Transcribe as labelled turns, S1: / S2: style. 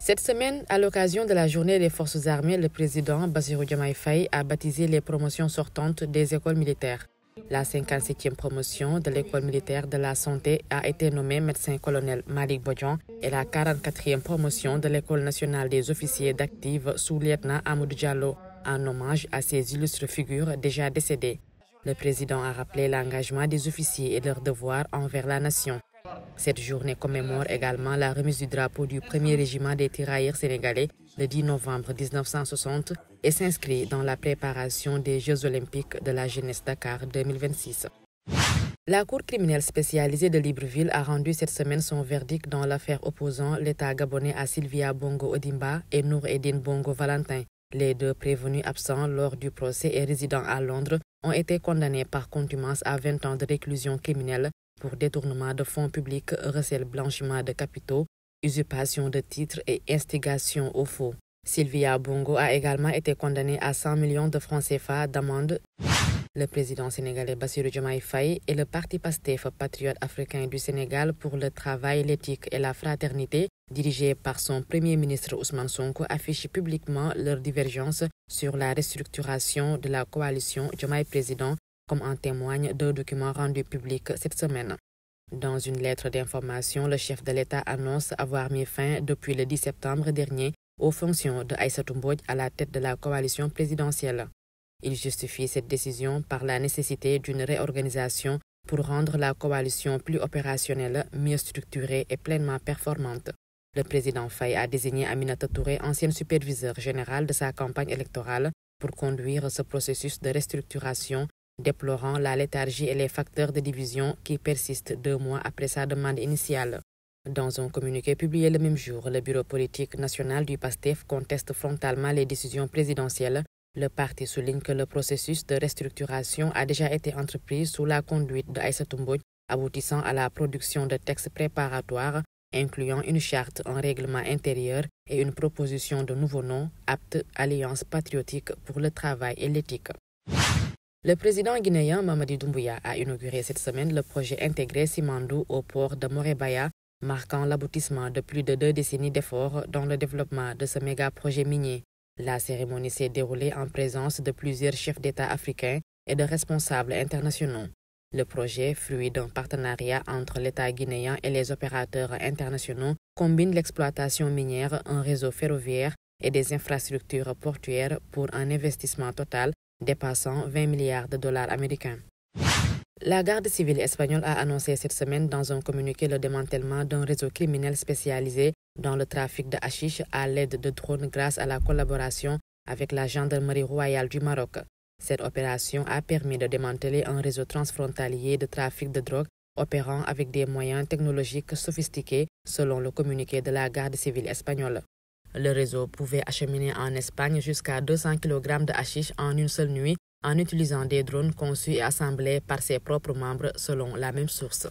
S1: Cette semaine, à l'occasion de la journée des forces armées, le président Bassirou Diomaye Faye a baptisé les promotions sortantes des écoles militaires. La 57e promotion de l'école militaire de la santé a été nommée médecin-colonel Malick Bodian et la 44e promotion de l'école nationale des officiers d'active sous-lieutenant Amadou Diallo, en hommage à ces illustres figures déjà décédées. Le président a rappelé l'engagement des officiers et leur devoir envers la nation. Cette journée commémore également la remise du drapeau du 1er régiment des tirailleurs sénégalais le 10 novembre 1960 et s'inscrit dans la préparation des Jeux olympiques de la jeunesse Dakar 2026. La Cour criminelle spécialisée de Libreville a rendu cette semaine son verdict dans l'affaire opposant l'État gabonais à Sylvia Bongo Odimba et Nour-Edine Bongo Valentin. Les deux prévenus absents lors du procès et résidant à Londres ont été condamnés par contumace à 20 ans de réclusion criminelle pour détournement de fonds publics, recel blanchiment de capitaux, usurpation de titres et instigation au faux. Sylvia Bongo a également été condamnée à 100 millions de francs CFA d'amende. Le président sénégalais Bassirou Diomaye Faye et le parti PASTEF, Patriote africain du Sénégal pour le travail, l'éthique et la fraternité, dirigé par son premier ministre Ousmane Sonko, affichent publiquement leur divergence sur la restructuration de la coalition Diomaye Président, comme en témoigne deux documents rendus publics cette semaine. Dans une lettre d'information, le chef de l'État annonce avoir mis fin depuis le 10 septembre dernier aux fonctions de Aïssatou Mbodj à la tête de la coalition présidentielle. Il justifie cette décision par la nécessité d'une réorganisation pour rendre la coalition plus opérationnelle, mieux structurée et pleinement performante. Le président Faye a désigné Aminata Touré, ancienne superviseure générale de sa campagne électorale, pour conduire ce processus de restructuration, déplorant la léthargie et les facteurs de division qui persistent 2 mois après sa demande initiale. Dans un communiqué publié le même jour, le bureau politique national du PASTEF conteste frontalement les décisions présidentielles. Le parti souligne que le processus de restructuration a déjà été entrepris sous la conduite d'Aïssatou Mbodj, aboutissant à la production de textes préparatoires, incluant une charte, un règlement intérieur et une proposition de nouveau nom, apte Alliance patriotique pour le travail et l'éthique. Le président guinéen Mamadi Doumbouya a inauguré cette semaine le projet intégré Simandou au port de Morebaya, marquant l'aboutissement de plus de 2 décennies d'efforts dans le développement de ce méga-projet minier. La cérémonie s'est déroulée en présence de plusieurs chefs d'État africains et de responsables internationaux. Le projet, fruit d'un partenariat entre l'État guinéen et les opérateurs internationaux, combine l'exploitation minière, un réseau ferroviaire et des infrastructures portuaires pour un investissement total dépassant 20 milliards de dollars américains. La garde civile espagnole a annoncé cette semaine dans un communiqué le démantèlement d'un réseau criminel spécialisé dans le trafic de hashish à l'aide de drones grâce à la collaboration avec la gendarmerie royale du Maroc. Cette opération a permis de démanteler un réseau transfrontalier de trafic de drogue opérant avec des moyens technologiques sophistiqués, selon le communiqué de la garde civile espagnole. Le réseau pouvait acheminer en Espagne jusqu'à 200 kg de hashish en une seule nuit en utilisant des drones conçus et assemblés par ses propres membres, selon la même source.